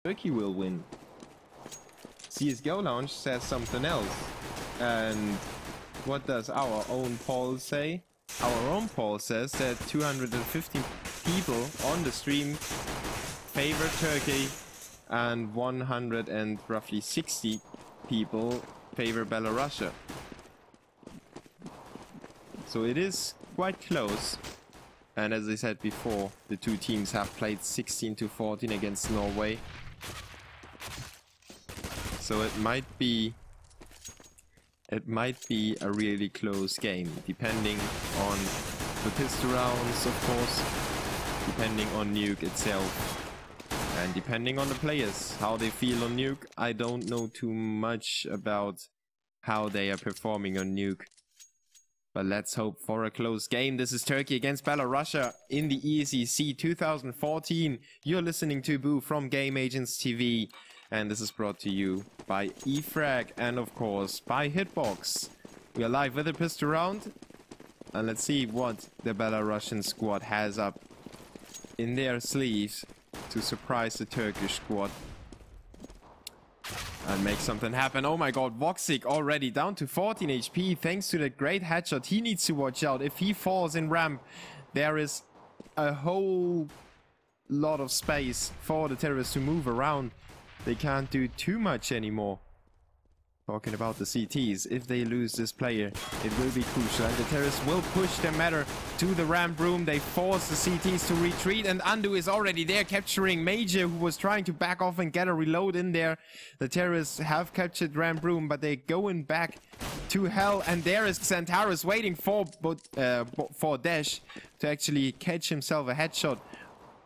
Turkey will win. CSGO Lounge says something else. And what does our own poll say? Our own poll says that 250 people on the stream favor Turkey and 100 and roughly 60 people favor Belarus. So it is quite close. And as I said before, the two teams have played 16-14 against Norway. So it might be a really close game, depending on the pistol rounds, of course, depending on Nuke itself, and depending on the players, how they feel on Nuke. I don't know too much about how they are performing on Nuke. But let's hope for a close game. This is Turkey against Belarus in the ESEC 2014. You're listening to Boo from Game Agents TV. And this is brought to you by eFrag and of course by Hitbox. We are live with a pistol round. And let's see what the Belarusian squad has up in their sleeves to surprise the Turkish squad. And make something happen. Oh my god, Voxic already down to 14 HP thanks to that great headshot. He needs to watch out. If he falls in ramp, there is a whole lot of space for the terrorists to move around. They can't do too much anymore. Talking about the CTs, if they lose this player, it will be crucial. And the terrorists will push their matter to the ramp room. They force the CTs to retreat. And Andu is already there capturing Major, who was trying to back off and get a reload in there. The terrorists have captured ramp room, but they're going back to hell. And there is Xantares waiting for Dash to actually catch himself a headshot.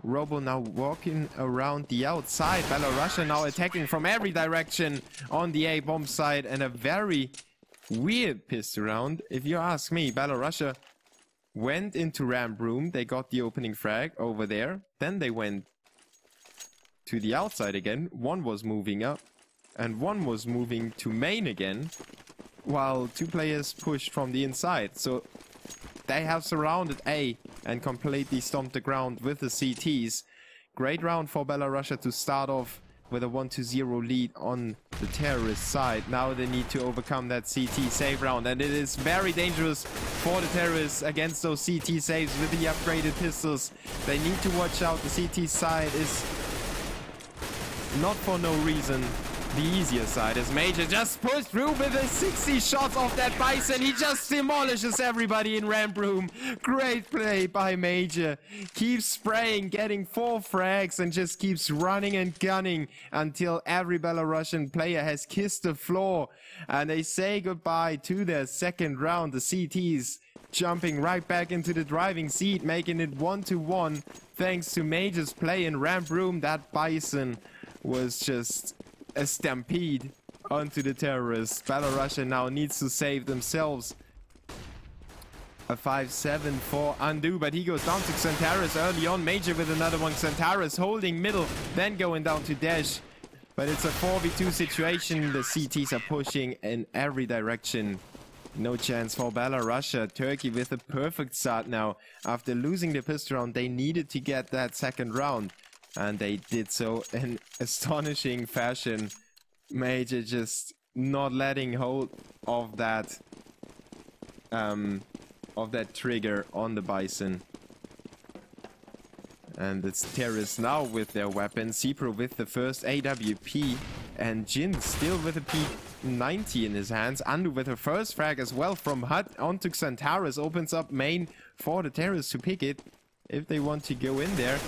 Robo now walking around the outside. Belarus now attacking from every direction on the A bomb side, and a very weird pistol round. If you ask me, Belarus went into ramp room. They got the opening frag over there. Then they went to the outside again. One was moving up and one was moving to main again, while two players pushed from the inside. So they have surrounded A and completely stomped the ground with the CTs. Great round for Belarus to start off with a 1-0 lead on the terrorist side. Now they need to overcome that CT save round, and it is very dangerous for the terrorists against those CT saves with the upgraded pistols. They need to watch out. The CT side is not for no reason the easier side, as Major just pushed through with a 60 shots off that Bison. He just demolishes everybody in ramp room. Great play by Major. Keeps spraying, getting 4 frags, and just keeps running and gunning until every Belarusian player has kissed the floor. And they say goodbye to their second round. The CTs jumping right back into the driving seat, making it 1-1 thanks to Major's play in ramp room. That Bison was just a stampede onto the terrorists. Belarus now needs to save themselves. A 5-7 for Andu, but he goes down to Xantares early on. Major with another one. Xantares holding middle, then going down to Dash. But it's a 4v2 situation. The CTs are pushing in every direction. No chance for Belarus. Turkey with a perfect start now. After losing the pistol round, they needed to get that second round. And they did so in astonishing fashion. Major just not letting hold of that trigger on the Bison. And it's terrorists now with their weapons. Cipro with the first AWP. And Jin still with a P90 in his hands. Andu with her first frag as well from Hut onto Xantares. Opens up main for the terrorists to pick it if they want to go in there.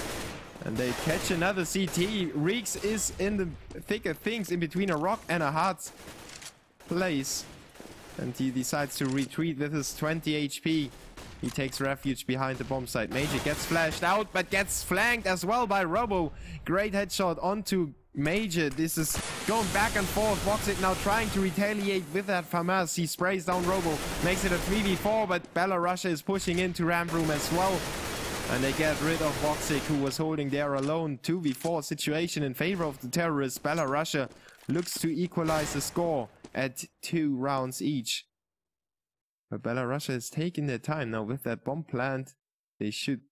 And they catch another CT. Reeks is in the thick of things, in between a rock and a hard place. And he decides to retreat with his 20 HP. He takes refuge behind the bomb site. Major gets flashed out, but gets flanked as well by Robo. Great headshot onto Major. This is going back and forth. Voxic now trying to retaliate with that FAMAS. He sprays down Robo, makes it a 3v4, but Belarus is pushing into ramp room as well. And they get rid of Voxic, who was holding there alone. 2v4 situation in favor of the terrorists. Belarus looks to equalize the score at 2 rounds each. But Belarus is taking their time now with that bomb plant. They should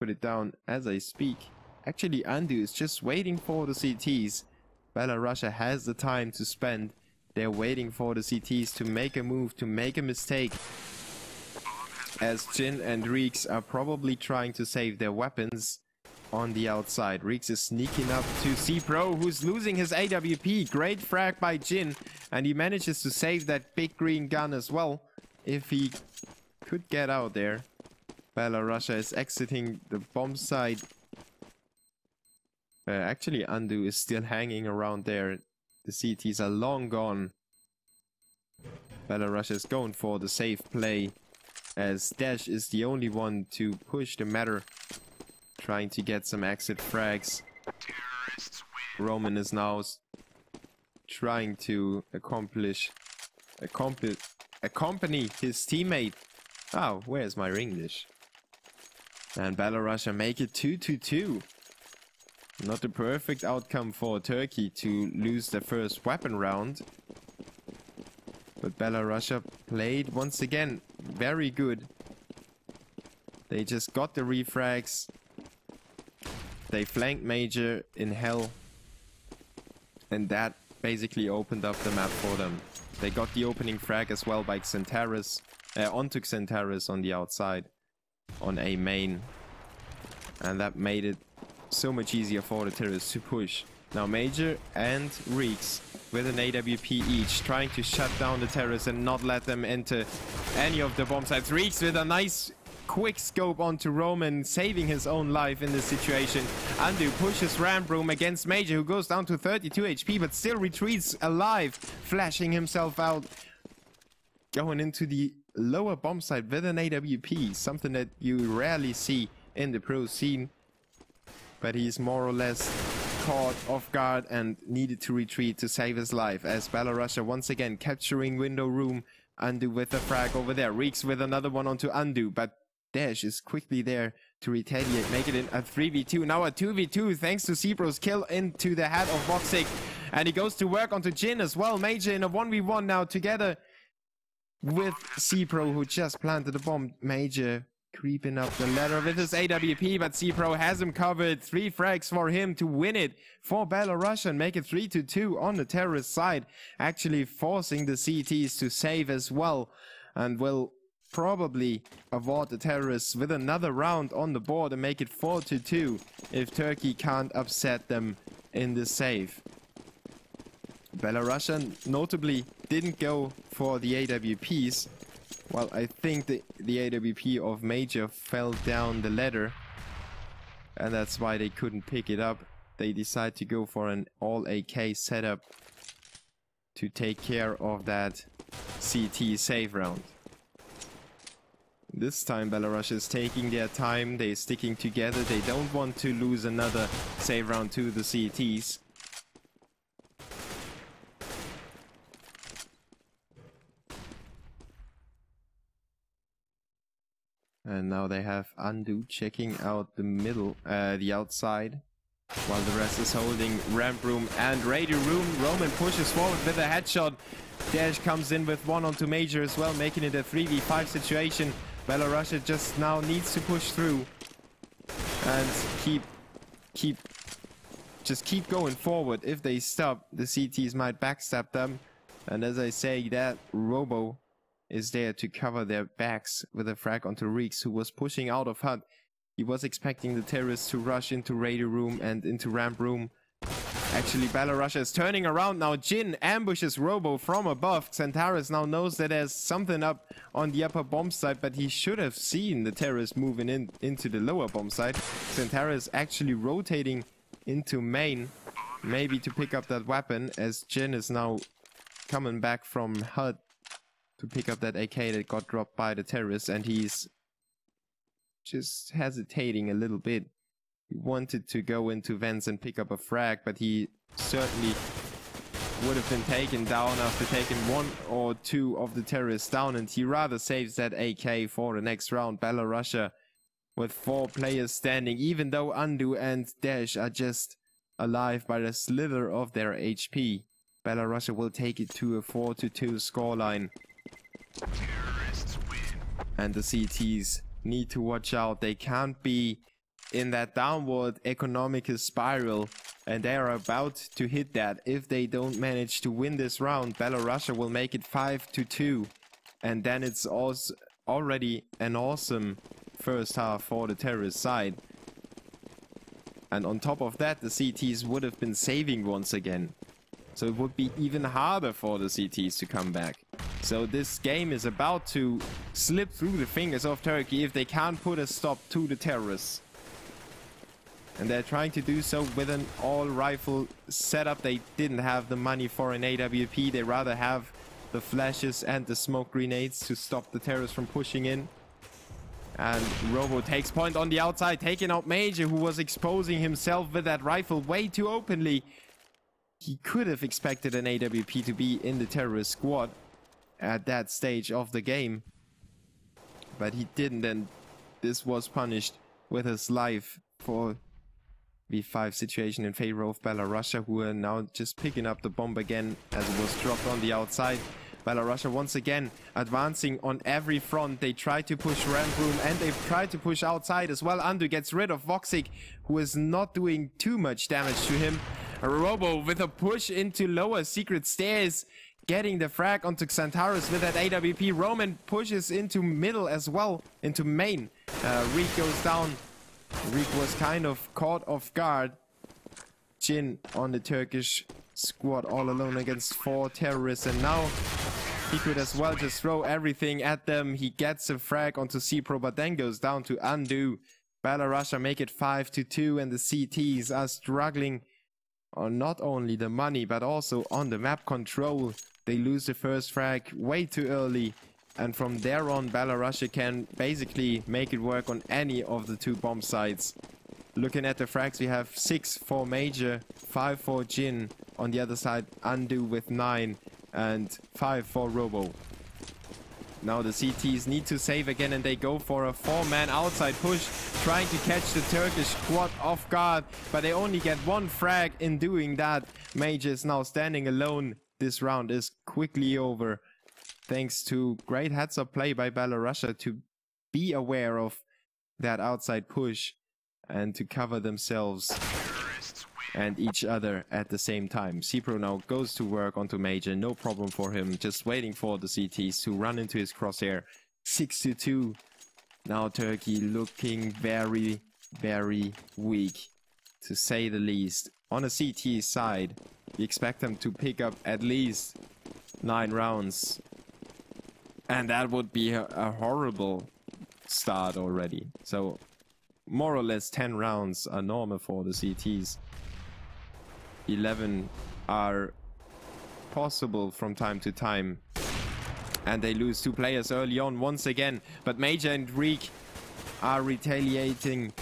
put it down as I speak. Actually, Undo is just waiting for the CTs. Belarussia has the time to spend. They're waiting for the CTs to make a move, to make a mistake. As Jin and Reeks are probably trying to save their weapons on the outside. Reeks is sneaking up to C-Pro, who's losing his AWP. Great frag by Jin, and he manages to save that big green gun as well. If he could get out there. Belarussia is exiting the bomb site. Actually, Undo is still hanging around there. The CTs are long gone. Belarussia is going for the safe play, as Dash is the only one to push the matter, trying to get some exit frags. Roman is now trying to accompany his teammate. Oh, where's my English? And Belarussia make it 2-2. Not the perfect outcome for Turkey to lose the first weapon round. But Belarussia played once again very good. They just got the refrags. They flanked Major in hell. And that basically opened up the map for them. They got the opening frag as well by Xantares. Onto Xantares on the outside. On A main. And that made it so much easier for the terrorists to push. Now Major and Reeks with an AWP each, trying to shut down the terrorists and not let them enter any of the bomb sites. Reeks with a nice quick scope onto Roman, saving his own life in this situation. Undo pushes Ramp Room against Major, who goes down to 32 HP but still retreats alive, flashing himself out, going into the lower bomb site with an AWP, something that you rarely see in the pro scene. But he's more or less caught off guard and needed to retreat to save his life, as Belarussia once again capturing window room. Undo with a frag over there. Reeks with another one onto Undo, but Dash is quickly there to retaliate, make it in a 3v2. Now a 2v2 thanks to C-Pro's kill into the head of Voxic. And he goes to work onto Jin as well. Major in a 1v1 now together with C-Pro, who just planted the bomb. Major creeping up the ladder with his AWP, but C-Pro has him covered. 3 frags for him to win it for Belarussia and make it 3-2 on the terrorist side, actually forcing the CTs to save as well, and will probably avoid the terrorists with another round on the board and make it 4-2 if Turkey can't upset them in the save. Belarussia notably didn't go for the AWPs. Well, I think the AWP of Major fell down the ladder, and that's why they couldn't pick it up. They decide to go for an all AK setup to take care of that CT save round. This time Belarussia is taking their time, they're sticking together, they don't want to lose another save round to the CTs. And now they have Undo checking out the middle, the outside, while the rest is holding Ramp Room and Radio Room. Roman pushes forward with a headshot. Dash comes in with one onto Major as well, making it a 3v5 situation. Belarussia just now needs to push through and just keep going forward. If they stop, the CTs might backstab them. And as I say, that Robo is there to cover their backs with a frag onto Reeks, who was pushing out of HUD. He was expecting the terrorists to rush into Radio Room and into Ramp Room. Actually, Belarussia is turning around now. Jin ambushes Robo from above. Xantares now knows that there's something up on the upper bomb site, but he should have seen the terrorists moving into the lower bomb site. Xantares actually rotating into main, maybe to pick up that weapon, as Jin is now coming back from HUD to pick up that AK that got dropped by the terrorists, and he's just hesitating a little bit. He wanted to go into vents and pick up a frag, but he certainly would have been taken down after taking 1 or 2 of the terrorists down, and he rather saves that AK for the next round. Belarussia with 4 players standing, even though Undo and Dash are just alive by a slither of their HP. Belarussia will take it to a 4-2 scoreline. And the CTs need to watch out. They can't be in that downward economical spiral, and they are about to hit that. If they don't manage to win this round, Belarusia will make it 5-2, and then it's also already an awesome first half for the terrorist side. And on top of that, the CTs would have been saving once again. So it would be even harder for the CTs to come back. So this game is about to slip through the fingers of Turkey if they can't put a stop to the terrorists. And they're trying to do so with an all-rifle setup. They didn't have the money for an AWP. They rather have the flashes and the smoke grenades to stop the terrorists from pushing in. And Robo takes point on the outside, taking out Major, who was exposing himself with that rifle way too openly. He could have expected an AWP to be in the terrorist squad at that stage of the game, but he didn't, and this was punished with his life for V5 situation in favor of Belarusia, who are now just picking up the bomb again as it was dropped on the outside. Belarusia once again advancing on every front. They try to push ramp room and they've tried to push outside as well. Andu gets rid of Voxic, who is not doing too much damage to him. Robo with a push into lower secret stairs, getting the frag onto Xantares with that AWP. Roman pushes into middle as well, into main. Reek goes down. Reek was kind of caught off guard. Jin on the Turkish squad all alone against 4 terrorists, and now he could as well just throw everything at them. He gets a frag onto CPRO, but then goes down to Andu. Belarusia make it 5-2, and the CTs are struggling on not only the money but also on the map control. They lose the first frag way too early, and from there on Belarusia can basically make it work on any of the 2 bomb sites. Looking at the frags, we have 6 for Major, 5 for Jin. On the other side, Andu with 9 and 5 for Robo. Now the CTs need to save again, and they go for a 4-man outside push, trying to catch the Turkish squad off guard, but they only get 1 frag in doing that. Major is now standing alone. This round is quickly over, thanks to great heads-up play by Belarusia to be aware of that outside push and to cover themselves and each other at the same time. CPRO now goes to work onto Major, no problem for him, just waiting for the CTs to run into his crosshair. 6-2. Now Turkey looking very, very weak, to say the least. On a CT side, we expect them to pick up at least 9 rounds. And that would be a horrible start already. So more or less 10 rounds are normal for the CTs. 11 are possible from time to time. And they lose 2 players early on once again. But Major and Reek are retaliating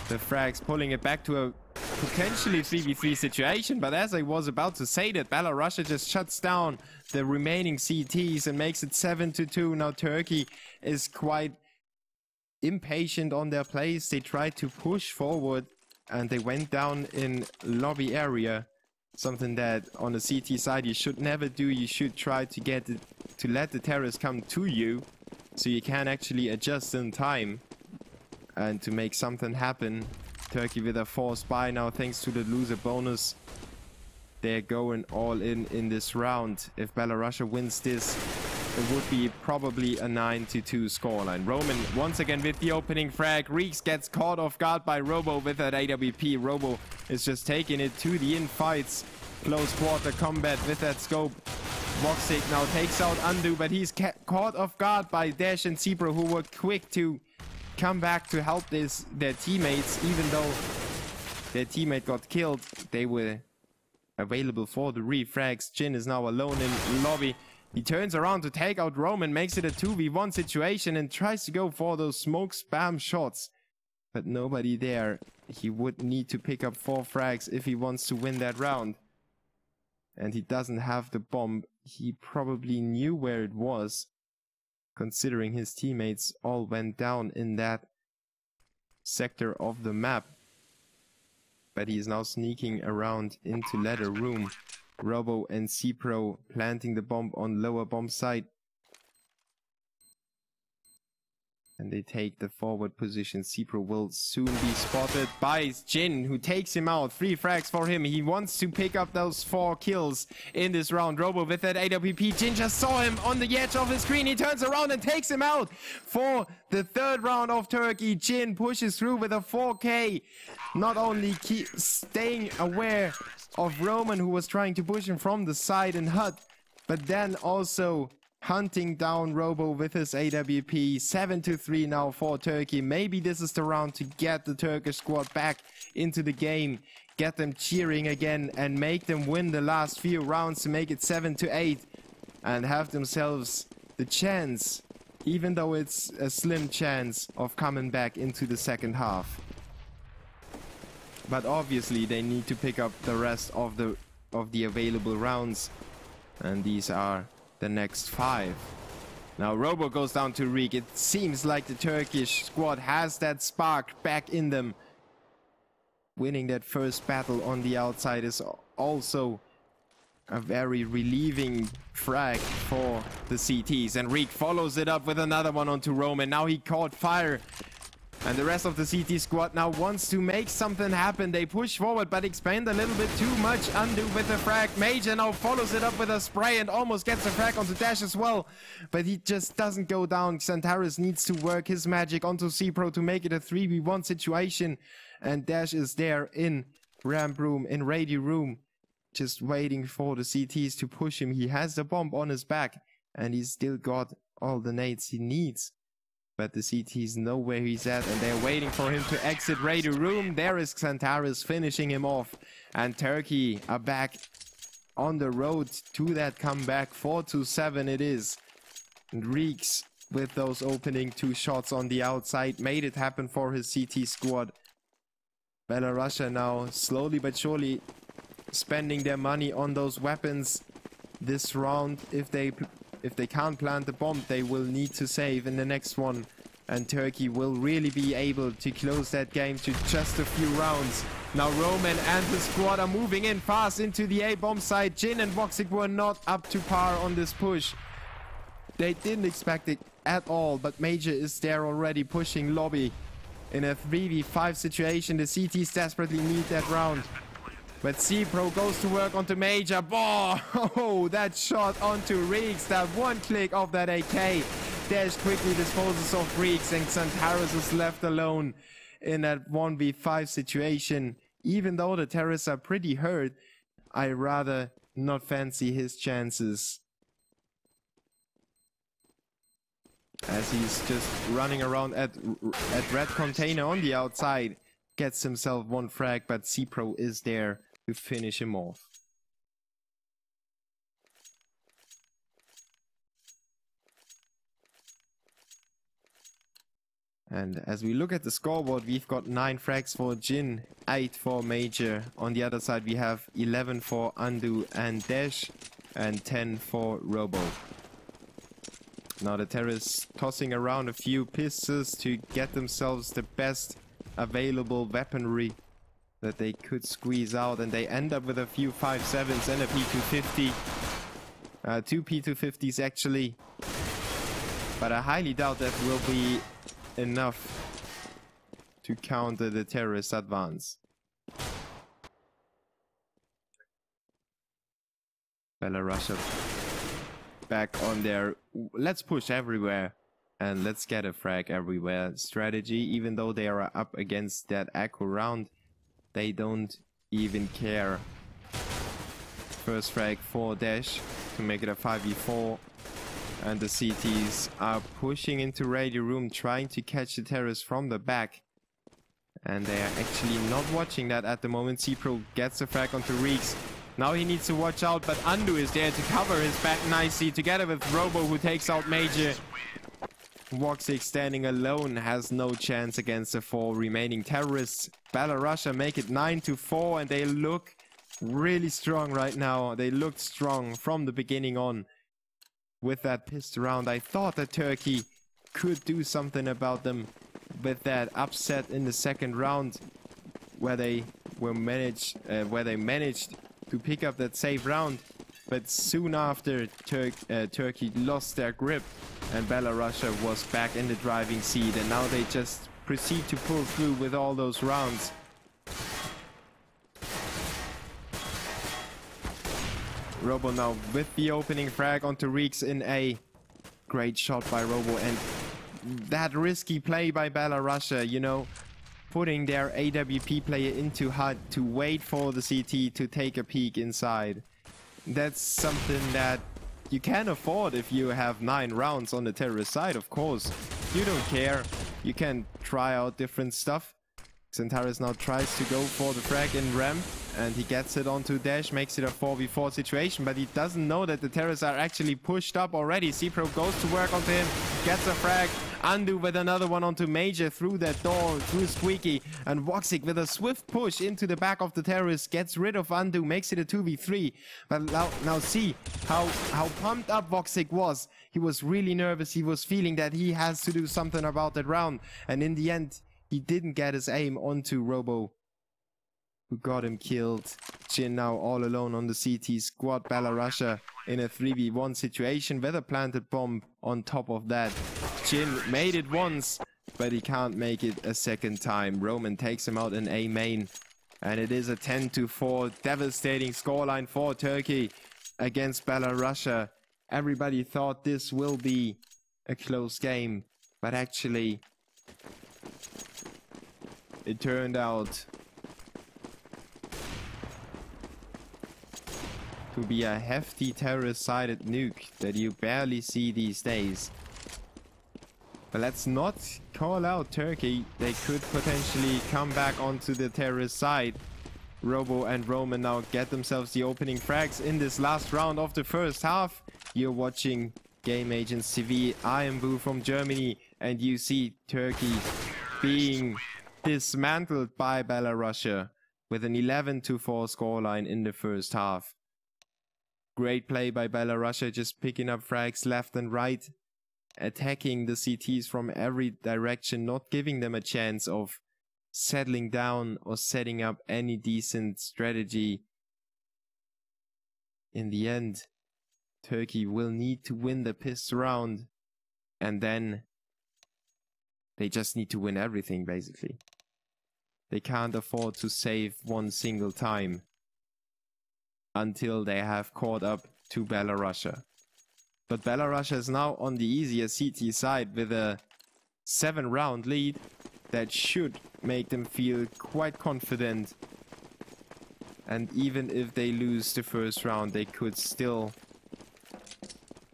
the frags, pulling it back to a potentially 3v3 situation. But as I was about to say that, Belarusia just shuts down the remaining CTs and makes it 7-2. Now Turkey is quite impatient on their plays. They tried to push forward and they went down in lobby area. Something that on the CT side you should never do. You should try to let the terrorists come to you, so you can actually adjust in time and to make something happen. Turkey with a 4 spy now, thanks to the loser bonus. They're going all in this round. If Belarusia wins this, it would be probably a 9-2 scoreline. Roman once again with the opening frag. Reeks gets caught off guard by Robo with that AWP. Robo is just taking it to the infights. Close quarter combat with that scope. Voxic now takes out Andu, but he's caught off guard by Dash and CPRO, who were quick to come back to help their teammates. Even though their teammate got killed, they were available for the refrags. Jin is now alone in lobby. He turns around to take out Roman, makes it a 2v1 situation and tries to go for those smoke spam shots. But nobody there. He would need to pick up 4 frags if he wants to win that round. And he doesn't have the bomb. He probably knew where it was, considering his teammates all went down in that sector of the map. But he is now sneaking around into ladder room. Robo and CPRO planting the bomb on lower bomb site. And they take the forward position. cPro will soon be spotted by Jin, who takes him out. 3 frags for him. He wants to pick up those 4 kills in this round. Robo with that AWP. Jin just saw him on the edge of the screen. He turns around and takes him out for the 3rd round of Turkey. Jin pushes through with a 4K. Not only staying aware of Roman, who was trying to push him from the side and HUD, but then also hunting down Robo with his AWP. 7-3 now for Turkey. Maybe this is the round to get the Turkish squad back into the game, get them cheering again, and make them win the last few rounds to make it 7-8 and have themselves the chance, even though it's a slim chance, of coming back into the second half. But obviously they need to pick up the rest of the available rounds, and these are the next 5. Now Robo goes down to Reek. It seems like the Turkish squad has that spark back in them. Winning that first battle on the outside is also a very relieving frag for the CTs. And Reek follows it up with another one onto Roman. Now he caught fire. And the rest of the CT squad now wants to make something happen. They push forward, but expand a little bit too much. Undo with the frag. Major now follows it up with a spray and almost gets a frag onto Dash as well. But he just doesn't go down. Xantares needs to work his magic onto cPro to make it a 3v1 situation. And Dash is there in ramp room, in radio room, just waiting for the CTs to push him. He has the bomb on his back, and he's still got all the nades he needs. But the CTs know where he's at, and they're waiting for him to exit radio room. There is Xantares finishing him off. And Turkey are back on the road to that comeback. 4-7 it is. And Reeks, with those opening 2 shots on the outside, made it happen for his CT squad. Belarusia now slowly but surely spending their money on those weapons this round. If they can't plant the bomb, they will need to save in the next one. And Turkey will really be able to close that game to just a few rounds. Now Roman and the squad are moving in fast into the A-bomb side. Jin and Voxic were not up to par on this push. They didn't expect it at all, but Major is there already pushing lobby. In a 3v5 situation, the CTs desperately need that round. But cPro goes to work onto Major. Oh, that shot onto Reeks. That one click of that AK. Dash quickly disposes of Reeks, and Xantares is left alone in that 1v5 situation. Even though the terrorists are pretty hurt, I rather not fancy his chances, as he's just running around at red container on the outside. Gets himself 1 frag, but cPro is there to finish him off. And as we look at the scoreboard, we've got 9 frags for Jin, 8 for Major. On the other side we have 11 for Undo and Dash, and 10 for Robo. Now the terrorists tossing around a few pistols to get themselves the best available weaponry that they could squeeze out, and they end up with a few 5.7s and a P250. 2 P250s actually. But I highly doubt that will be enough to counter the terrorist advance. Belarusia back on their let's push everywhere and let's get a frag everywhere strategy. Even though they are up against that echo round, they don't even care. First frag for Dash to make it a 5v4. And the CTs are pushing into radio room, trying to catch the terrorists from the back. And they are actually not watching that at the moment. cPro gets a frag onto Reeks. Now he needs to watch out, but Undo is there to cover his back nicely, together with Robo, who takes out Major. Voxic standing alone has no chance against the 4 remaining terrorists. Belarusia make it 9-4, and they look really strong right now. They looked strong from the beginning on. With that pistol round, I thought that Turkey could do something about them with that upset in the second round, where they managed to pick up that safe round. but soon after Turkey lost their grip and Belarusia was back in the driving seat, and now they just proceed to pull through with all those rounds. Robo now with the opening frag onto Reeks in A. Great shot by Robo, and that risky play by Belarusia, you know, putting their AWP player into HUD to wait for the CT to take a peek inside. That's something that you can afford if you have 9 rounds on the terrorist side, of course. You don't care. You can try out different stuff. XANTARES now tries to go for the frag in ramp, and he gets it onto Dash, makes it a 4v4 situation, but he doesn't know that the terrorists are actually pushed up already. cPro goes to work onto him, gets a frag. Undo with another one onto Major through that door, through Squeaky, and Voxic with a swift push into the back of the terrorist, gets rid of Undo, makes it a 2v3. But now see how pumped up Voxic was. He was really nervous. He was feeling that he has to do something about that round, and in the end he didn't get his aim onto Robo, who got him killed. Jin now all alone on the CT squad. Belarusia in a 3v1 situation with a planted bomb on top of that. Jin made it once, but he can't make it a second time. Roman takes him out in A main, and it is a 10-4 devastating scoreline for Turkey against Belarusia. Everybody thought this will be a close game, but actually it turned out to be a hefty terrorist-sided nuke that you barely see these days. But let's not call out Turkey. They could potentially come back onto the terrorist side. Robo and Roman now get themselves the opening frags in this last round of the first half. You're watching Game Agents TV. I am Boo from Germany, and you see Turkey being dismantled by Belarusia with an 11-4 scoreline in the first half. Great play by Belarusia, just picking up frags left and right, attacking the CTs from every direction, not giving them a chance of settling down or setting up any decent strategy. In the end, Turkey will need to win the piss round, and then they just need to win everything, basically. They can't afford to save one single time until they have caught up to Belarusia. But Belarusia is now on the easier CT side with a 7-round lead that should make them feel quite confident. And even if they lose the first round, they could still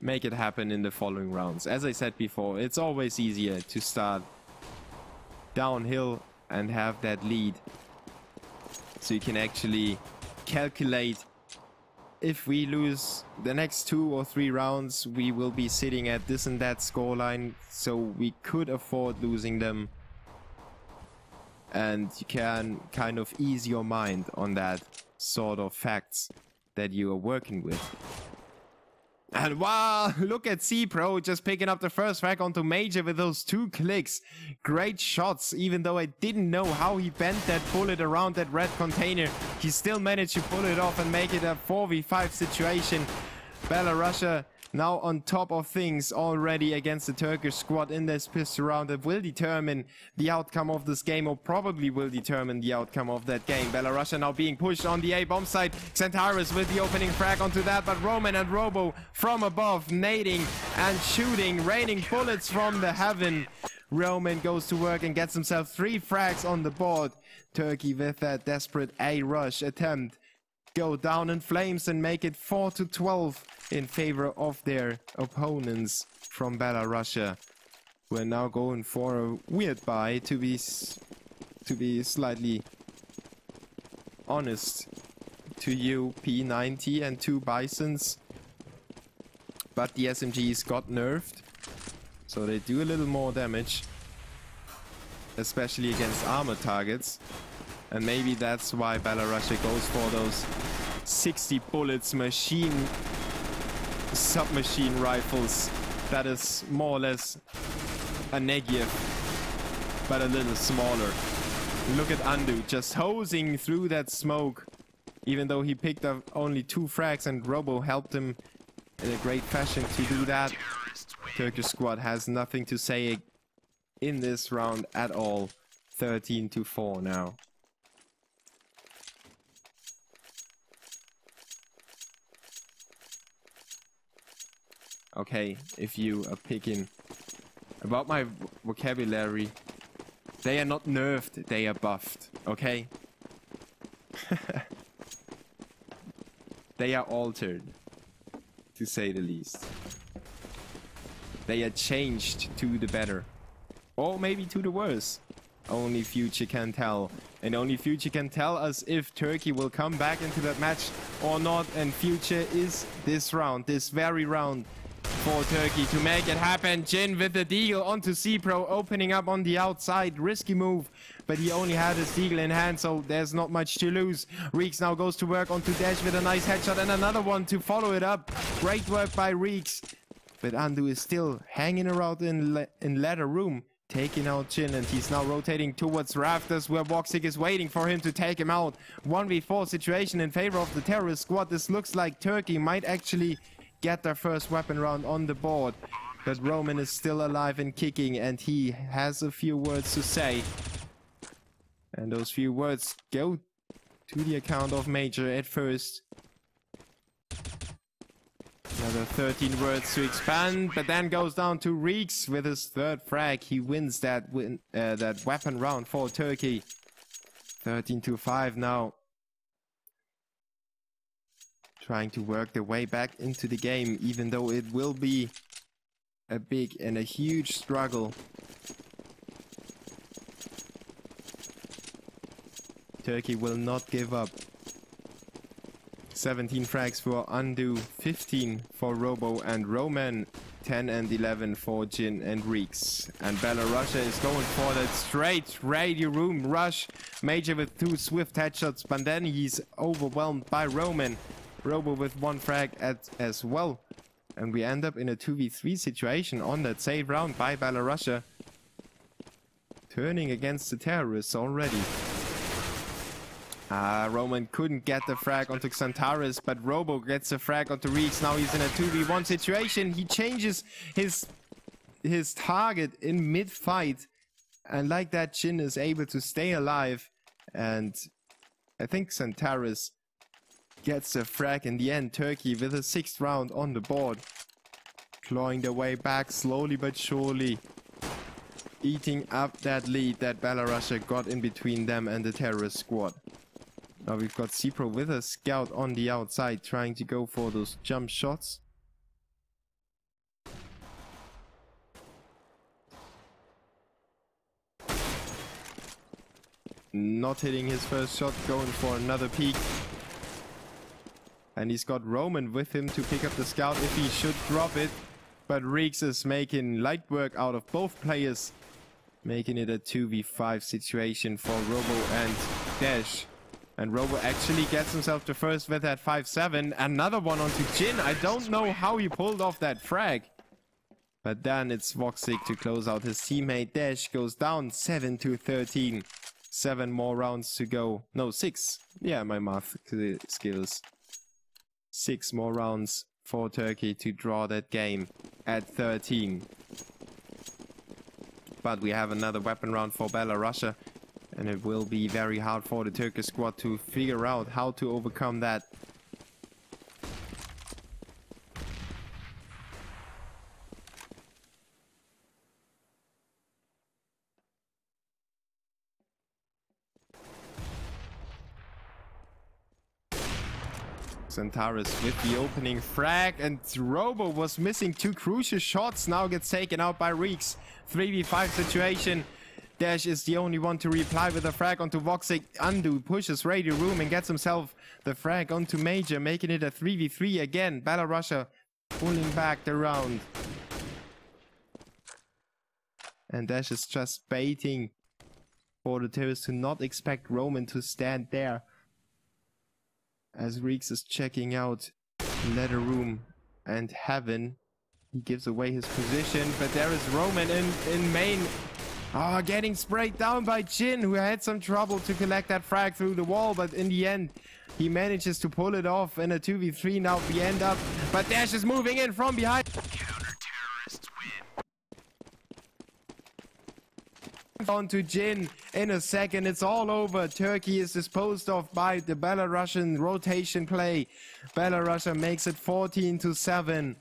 make it happen in the following rounds. As I said before, it's always easier to start downhill and have that lead, so you can actually calculate, if we lose the next 2 or 3 rounds, we will be sitting at this and that scoreline, so we could afford losing them. And you can kind of ease your mind on that sort of facts that you are working with. And wow, look at cPro just picking up the first frag onto Major with those 2 clicks. Great shots, even though I didn't know how he bent that bullet around that red container. He still managed to pull it off and make it a 4v5 situation. Belarusia now on top of things already against the Turkish squad in this pistol round that will determine the outcome of this game, or probably will determine the outcome of that game. Belarusia now being pushed on the A bomb site. XANTARES with the opening frag onto that, but Roman and Robo from above nading and shooting, raining bullets from the heaven. Roman goes to work and gets himself 3 frags on the board. Turkey with that desperate A rush attempt go down in flames and make it 4-12 in favor of their opponents from Belarusia. We're now going for a weird buy, to be slightly honest to you. P90 and 2 Bisons, but the SMGs got nerfed, so they do a little more damage, especially against armor targets. And maybe that's why Belarusia goes for those 60 bullets submachine rifles. That is more or less a Negev, but a little smaller. Look at Undo just hosing through that smoke even though he picked up only 2 frags and Robo helped him in a great fashion to do that. Turkish squad has nothing to say in this round at all. 13-4 now. Okay, if you are picking about my vocabulary, they are not nerfed, they are buffed, okay? They are altered, to say the least. They are changed to the better. Or maybe to the worse. Only future can tell. And only future can tell us if Turkey will come back into that match or not. And future is this round, this very round, for Turkey to make it happen. Jin with the deagle onto CPRO, opening up on the outside. Risky move, but he only had his deagle in hand, so there's not much to lose. Reeks now goes to work onto Dash with a nice headshot and another one to follow it up. Great work by Reeks. But Andu is still hanging around in ladder room, taking out Jin, and he's now rotating towards rafters where Voxic is waiting for him to take him out. 1v4 situation in favor of the terrorist squad. This looks like Turkey might actually get their first weapon round on the board, but Roman is still alive and kicking, and he has a few words to say, and those few words go to the account of Major at first. Another 13 words to expand, but then goes down to Reeks with his 3rd frag. He wins that weapon round for Turkey. 13-5 now. Trying to work their way back into the game, even though it will be a big and a huge struggle. Turkey will not give up. 17 frags for Andu, 15 for Robo and Roman, 10 and 11 for Jin and Reeks. And Belarussia is going for that straight radio room rush. Major with 2 swift headshots, but then he's overwhelmed by Roman. Robo with 1 frag as well. And we end up in a 2v3 situation on that save round by Belarussia. Turning against the terrorists already. Roman couldn't get the frag onto Xantares, but Robo gets the frag onto Reeks. Now he's in a 2v1 situation. He changes his target in mid-fight. And like that, Jin is able to stay alive. And I think Xantares gets the frag in the end. Turkey with a 6th round on the board. Clawing their way back slowly but surely. Eating up that lead that Belarussia got in between them and the terrorist squad. Now we've got CPRO with a scout on the outside, trying to go for those jump shots. Not hitting his first shot, going for another peek. And he's got Roman with him to pick up the scout if he should drop it. But Reeks is making light work out of both players, making it a 2v5 situation for Robo and Dash. And Robo actually gets himself the first with that 5-7. Another one onto Jin. I don't know how he pulled off that frag. But then it's Voxic to close out his teammate. Dash goes down 7-13. 7 more rounds to go. No, 6. Yeah, my math skills. 6 more rounds for Turkey to draw that game at 13. But we have another weapon round for Belarussia. And it will be very hard for the Turkish squad to figure out how to overcome that. Xantares with the opening frag, and Robo was missing 2 crucial shots. Now gets taken out by Reeks. 3v5 situation. Dash is the only one to reply with a frag onto Voxic. Andu pushes radio room and gets himself the frag onto Major, making it a 3v3 again. Belarussia pulling back the round. And Dash is just baiting for the terrorists to not expect Roman to stand there. As Reeks is checking out ladder room and heaven. He gives away his position, but there is Roman in main. Oh, getting sprayed down by Jin, who had some trouble to collect that frag through the wall, but in the end, he manages to pull it off in a 2v3. Now we end up, but Dash is moving in from behind. Counter-terrorists win. On to Jin in a second. It's all over. Turkey is disposed of by the Belarusian rotation play. Belarus makes it 14-7.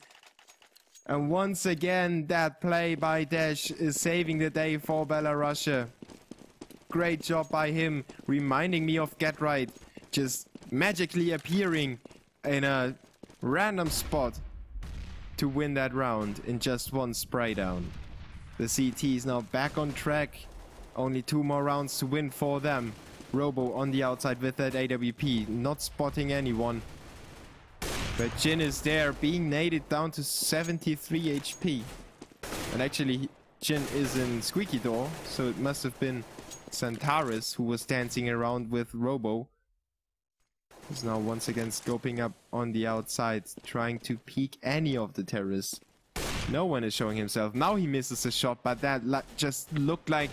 And once again, that play by Dash is saving the day for Belarus. Great job by him, reminding me of Get Right. Just magically appearing in a random spot to win that round in just one spray down. The CT is now back on track. Only 2 more rounds to win for them. Robo on the outside with that AWP, not spotting anyone. But Jin is there, being naded down to 73 HP. And actually, Jin is in Squeaky Door, so it must have been Xantares who was dancing around with Robo. He's now once again scoping up on the outside, trying to peek any of the terrorists. No one is showing himself. Now he misses a shot, but that just looked like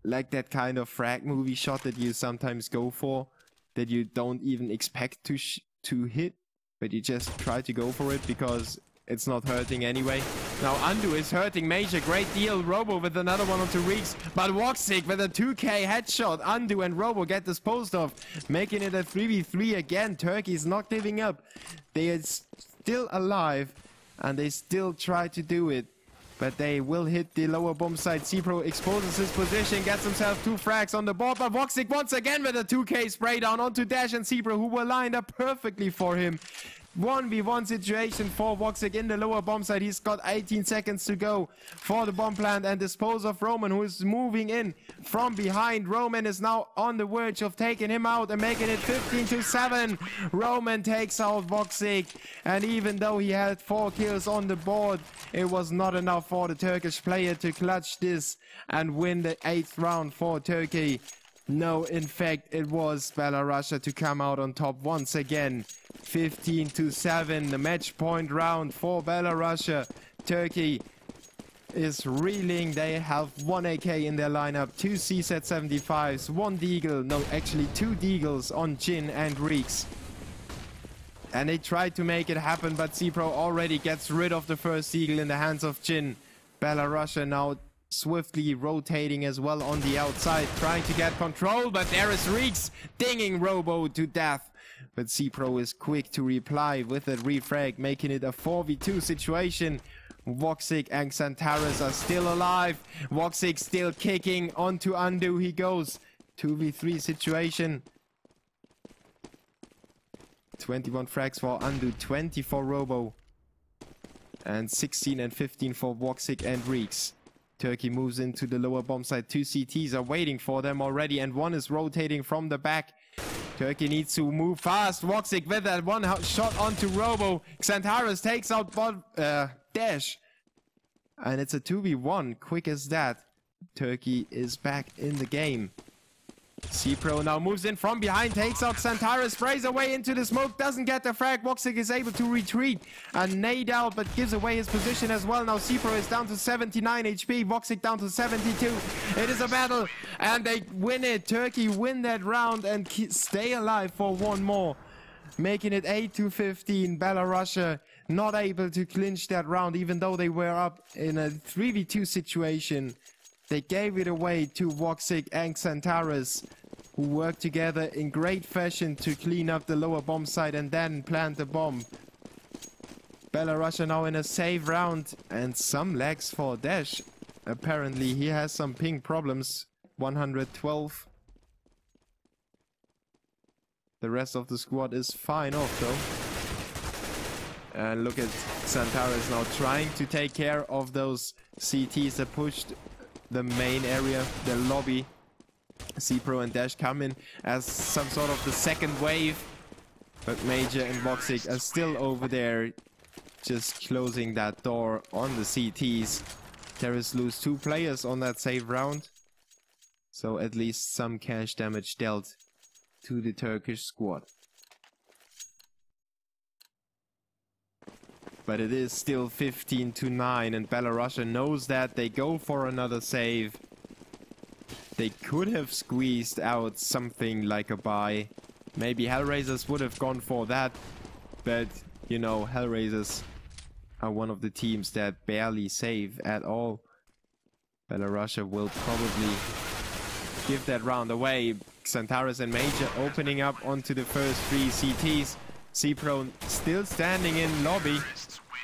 that kind of frag movie shot that you sometimes go for, that you don't even expect to hit, but you just try to go for it because it's not hurting anyway. Now Andu is hurting Major, great deal. Robo with another one onto Reeks, but Woxic with a 2k headshot. Andu and Robo get disposed of, making it a 3v3 again. Turkey is not giving up. They are still alive and they still try to do it, but they will hit the lower bomb site. cPro exposes his position, gets himself 2 frags on the board, but Woxic once again with a 2k spray down onto Dash and cPro, who were lined up perfectly for him. 1v1 situation for Woxic in the lower bomb site. He's got 18 seconds to go for the bomb plant and dispose of Roman, who is moving in from behind. Roman is now on the verge of taking him out and making it 15-7. Roman takes out Woxic, and even though he had 4 kills on the board, it was not enough for the Turkish player to clutch this and win the 8th round for Turkey. No, in fact, it was Belarus to come out on top once again. 15-7, the match point round for Belarus. Turkey is reeling. They have 1 AK in their lineup, 2 CZ75s, 1 Deagle, no, actually 2 Deagles on Jin and Reeks. And they tried to make it happen, but cPro already gets rid of the first Deagle in the hands of Jin. Belarus now swiftly rotating as well on the outside, trying to get control, but there is Reeks dinging Robo to death. But cPro is quick to reply with a refrag, making it a 4v2 situation. Woxic and Xantares are still alive. Woxic still kicking onto Andu. He goes 2v3 situation. 21 frags for Andu, 20 for Robo, and 16 and 15 for Woxic and Reeks. Turkey moves into the lower bomb site. 2 CTs are waiting for them already, and 1 is rotating from the back. Turkey needs to move fast. Woxic with that 1 shot onto Robo. Xantares takes out Dash. And it's a 2v1. Quick as that. Turkey is back in the game. cPro now moves in from behind, takes out Xantares, sprays away into the smoke, doesn't get the frag. Woxic is able to retreat and nade out, but gives away his position as well. Now cPro is down to 79 HP, Woxic down to 72. It is a battle, and they win it. Turkey win that round and stay alive for 1 more, making it 8-15. Belarus not able to clinch that round, even though they were up in a 3v2 situation. They gave it away to Woxic and Xantares, who worked together in great fashion to clean up the lower bomb site and then plant the bomb. Belarus now in a save round, and some lags for Dash. Apparently he has some ping problems. 112. The rest of the squad is fine off though. And look at Xantares now trying to take care of those CTs that pushed the main area, the lobby. cPro and Dash come in as some sort of the second wave, but Major and Woxic are still over there, just closing that door on the CTs. Terrorists lose 2 players on that save round, so at least some cash damage dealt to the Turkish squad. But it is still 15-9, and Belarus knows that. They go for another save. they could have squeezed out something like a bye. Maybe Hellraisers would have gone for that. But, you know, Hellraisers are one of the teams that barely save at all. Belarusia will probably give that round away. Xantares and Major opening up onto the first 3 CTs. Cpro still standing in lobby,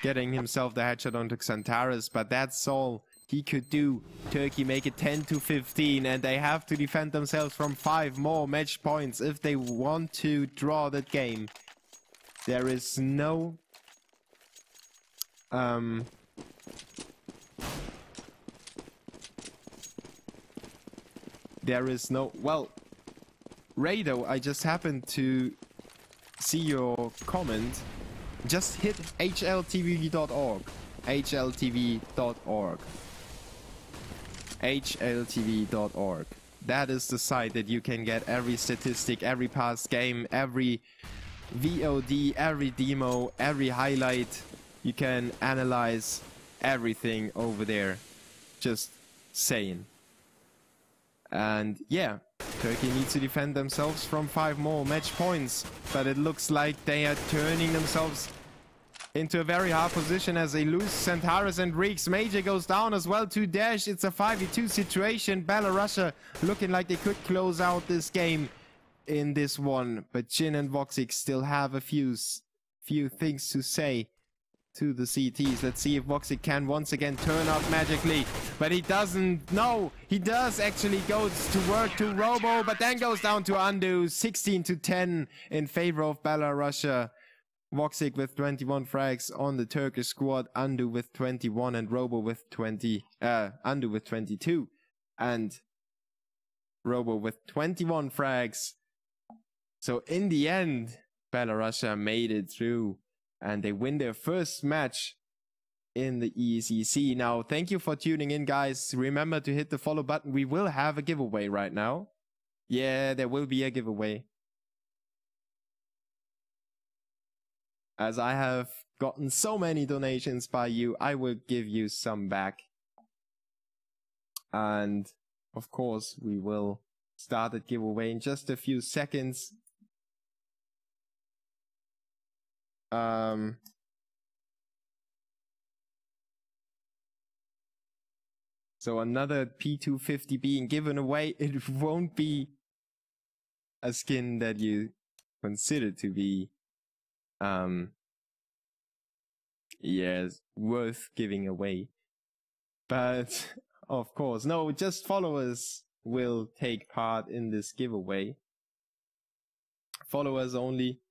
getting himself the headshot onto Xantares, but that's all he could do. Turkey make it 10-15, and they have to defend themselves from 5 more match points if they want to draw that game. There is no well, Rado, I just happened to see your comment. Just hit hltv.org. hltv.org. hltv.org. That is the site that you can get every statistic, every past game, every VOD, every demo, every highlight. You can analyze everything over there. Just saying. And yeah, Turkey needs to defend themselves from 5 more match points, but it looks like they are turning themselves into a very hard position as they lose Xantares and Reeks. Major goes down as well to Dash. It's a 5v2 situation. Belarusia looking like they could close out this game in this one, but Jin and Voxic still have a few things to say to the CTs. Let's see if Voxic can once again turn up magically, but he doesn't. No, he does actually go to work to Robo, but then goes down to Undo. 16-10 in favor of Belarusia. Voxic with 21 frags on the Turkish squad, Undo with 21 and Robo with 20. Undo with 22 and Robo with 21 frags. So in the end, Belarusia made it through and they win their first match in the ECC. Now, thank you for tuning in, guys. Remember to hit the follow button. We will have a giveaway right now. Yeah, there will be a giveaway. As I have gotten so many donations by you, I will give you some back. And of course, we will start the giveaway in just a few seconds. So another P250 being given away. It won't be a skin that you consider to be yes, worth giving away. But of course, no, just followers will take part in this giveaway. Followers only.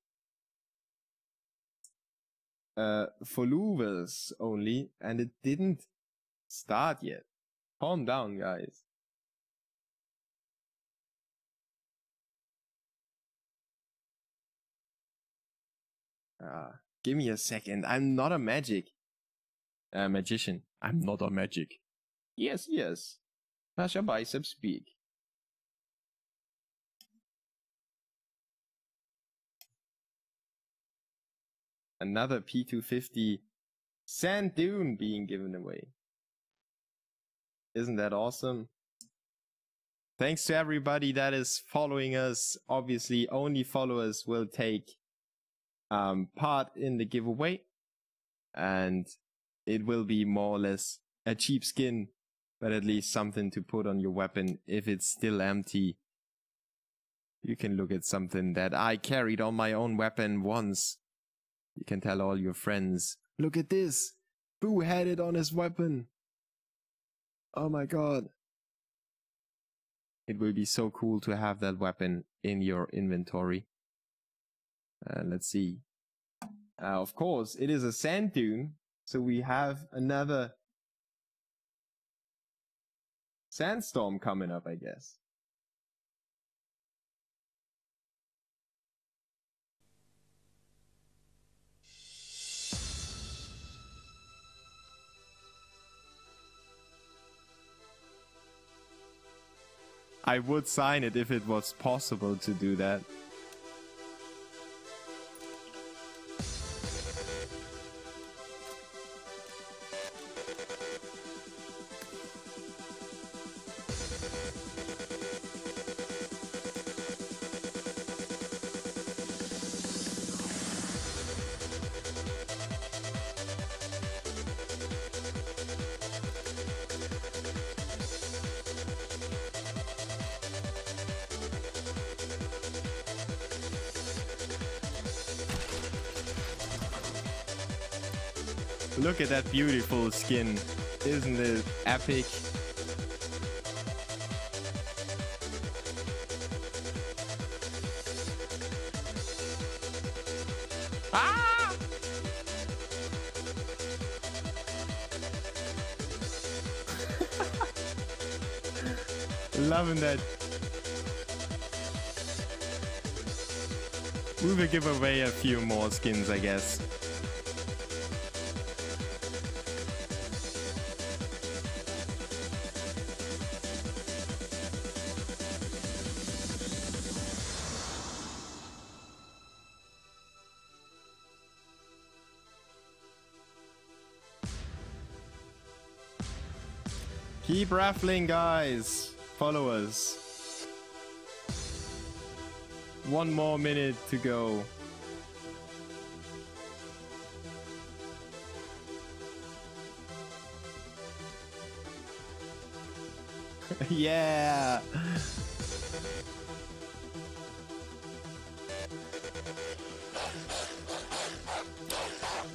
Followers only, and it didn't start yet. Calm down, guys. Give me a second. I'm not a magician. I'm not a magic. Yes, yes. Pasha Bicep speak. Another P250 Sand Dune being given away. Isn't that awesome? Thanks to everybody that is following us. Obviously, only followers will take part in the giveaway. And it will be more or less a cheap skin, but at least something to put on your weapon if it's still empty. You can look at something that I carried on my own weapon once. You can tell all your friends, look at this! Boo had it on his weapon! Oh my god. It will be so cool to have that weapon in your inventory. Let's see. Of course, it is a sand dune, so we have another sandstorm coming up, I guess. I would sign it if it was possible to do that. Look at that beautiful skin. Isn't it epic? Ah! Loving that. We will give away a few more skins, I guess. Keep raffling, guys. Follow us. 1 more minute to go. Yeah.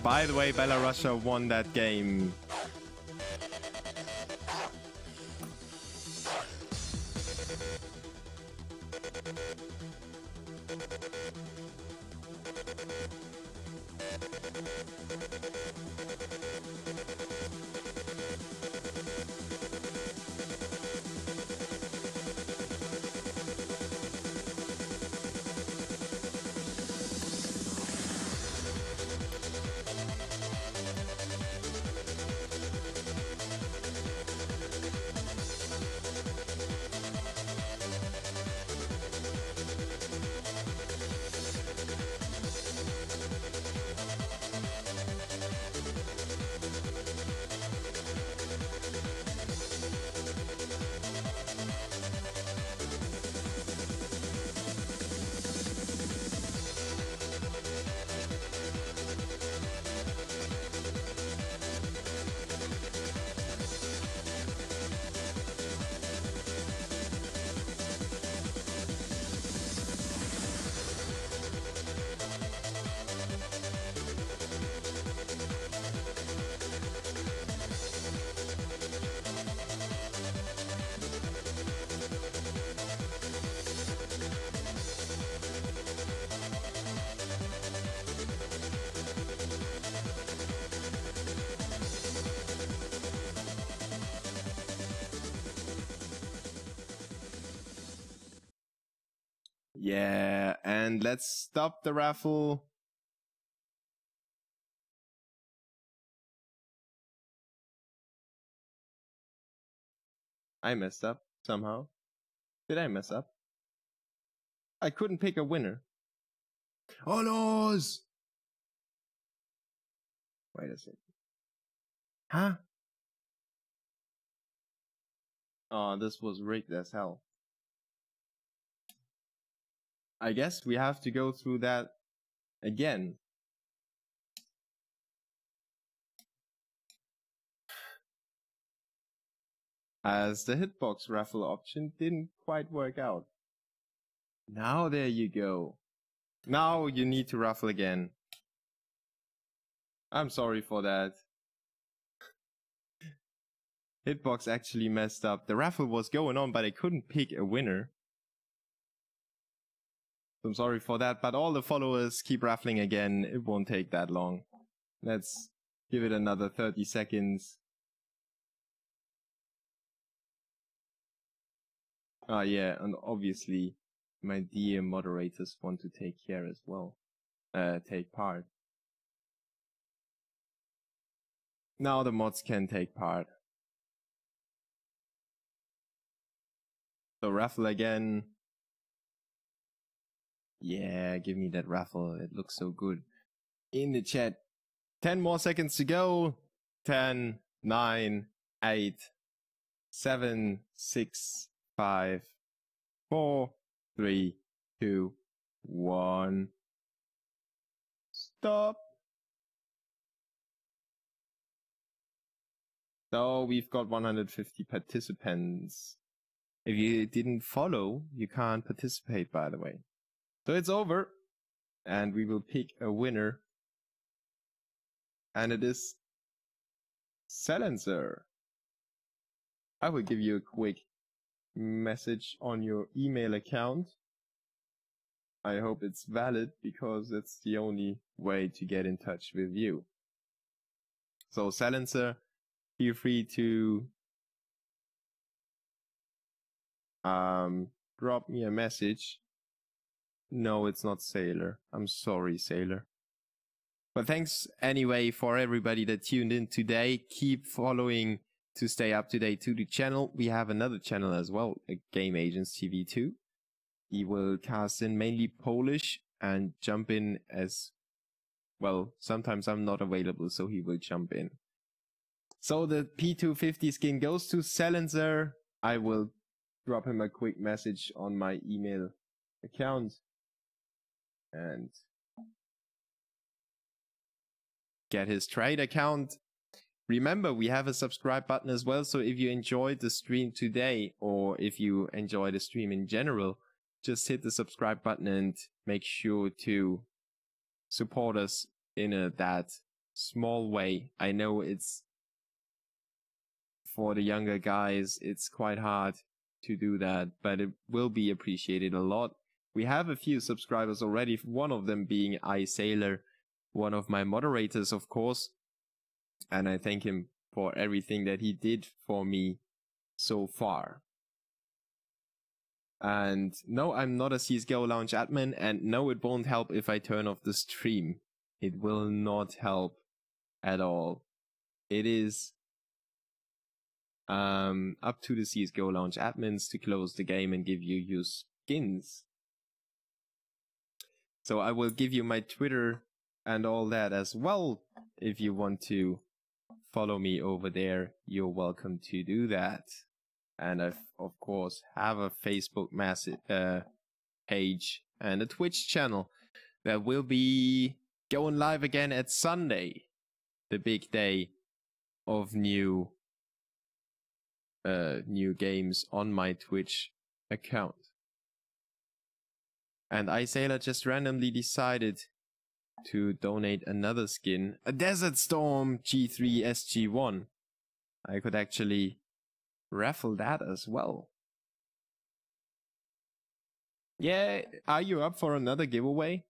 By the way, Belarussia won that game. Yeah, and let's stop the raffle. I messed up somehow. Did I mess up? I couldn't pick a winner. Oh no! Wait a second. Huh? Oh, this was rigged as hell. I guess we have to go through that again. As the hitbox raffle option didn't quite work out. Now there you go. Now you need to raffle again. I'm sorry for that. Hitbox actually messed up. The raffle was going on, but I couldn't pick a winner. So I'm sorry for that, but all the followers keep raffling again. It won't take that long. Let's give it another 30 seconds. Ah, yeah, and obviously my dear moderators want to take care as well. Take part. Now the mods can take part. So raffle again. Yeah, give me that raffle. It looks so good. In the chat. 10 more seconds to go. 10, 9, 8, 7, 6, 5, 4, 3, 2, 1. Stop. So we've got 150 participants. If you didn't follow, you can't participate, by the way. So it's over. And we will pick a winner. And it is Silencer, I will give you a quick message on your email account. I hope it's valid because that's the only way to get in touch with you. So Silencer, feel free to drop me a message. No, it's not Sailor. I'm sorry, Sailor. But thanks anyway for everybody that tuned in today. Keep following to stay up to date to the channel. We have another channel as well, Game Agents TV 2. He will cast in mainly Polish and jump in as well. Sometimes I'm not available, so he will jump in. So the P250 skin goes to Silencer. I will drop him a quick message on my email account and get his trade account. Remember, we have a subscribe button as well, so if you enjoyed the stream today, or if you enjoy the stream in general, just hit the subscribe button and make sure to support us in that small way. I know it's, for the younger guys, it's quite hard to do that, but it will be appreciated a lot. We have a few subscribers already, one of them being iSailor, one of my moderators, of course, and I thank him for everything that he did for me so far. And no, I'm not a CSGO Lounge admin, and no, it won't help if I turn off the stream. It will not help at all. It is up to the CSGO Lounge admins to close the game and give you your skins. So I will give you my Twitter and all that as well. If you want to follow me over there, you're welcome to do that. And I, of course, have a Facebook page and a Twitch channel that will be going live again at Sunday, the big day of new games on my Twitch account. And iSailor just randomly decided to donate another skin, a Desert Storm G3 SG1. I could actually raffle that as well. Yeah, are you up for another giveaway?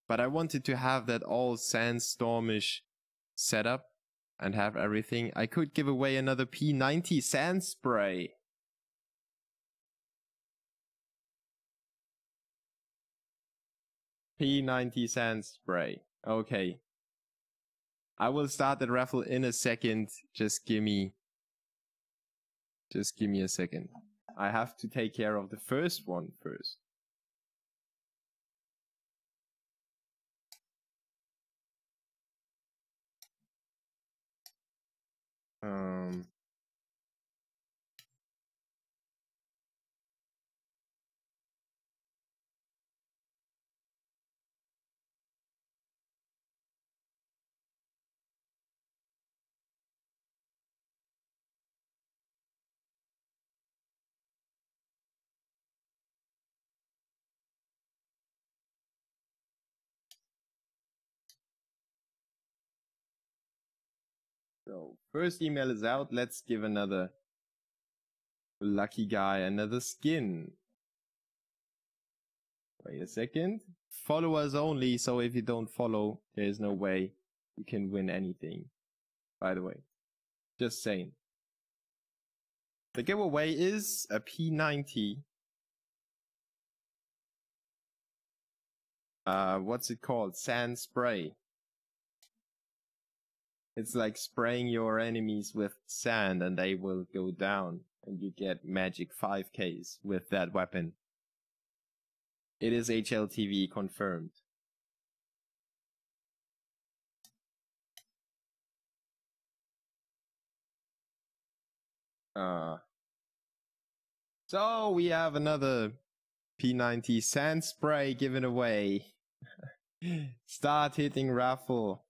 But I wanted to have that all Sandstormish setup and have everything. I could give away another P90 Sand Spray. P90 Sand Spray. Okay. I will start the raffle in a second. Just give me a second. I have to take care of the first one first. So, first email is out. Let's give another lucky guy another skin. Wait a second. Followers only, so if you don't follow, there's no way you can win anything. By the way, just saying. The giveaway is a P90. What's it called? Sand Spray. It's like spraying your enemies with sand and they will go down, and you get magic 5Ks with that weapon. It is HLTV confirmed. So we have another P90 Sand Spray given away. Start hitting raffle.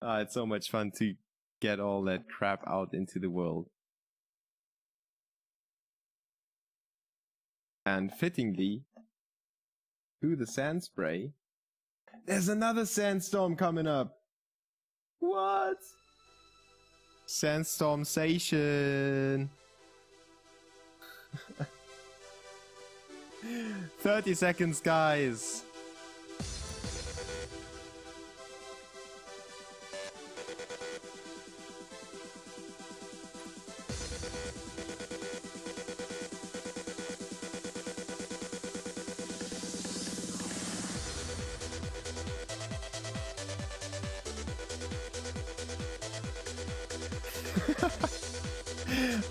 It's so much fun to get all that crap out into the world. And fittingly, to the Sand Spray, There's another sandstorm coming up. What? Sandstorm Station. 30 seconds, guys.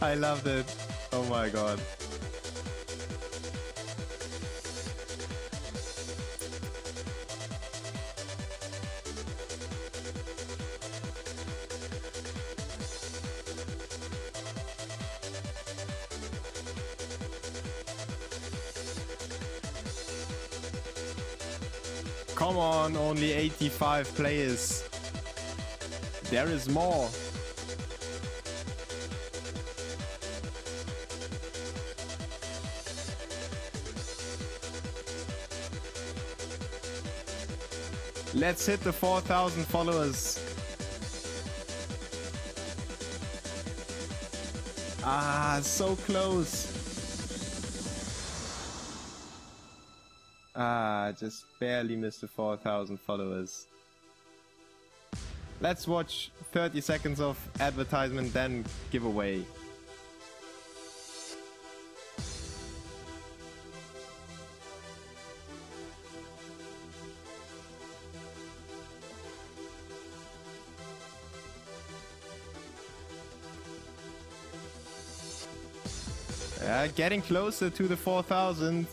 I loved it. Oh my god. Come on, only 85 players. There is more. Let's hit the 4,000 followers. Ah, so close. Ah, just barely missed the 4,000 followers. Let's watch 30 seconds of advertisement, then giveaway. Getting closer to the 4,000.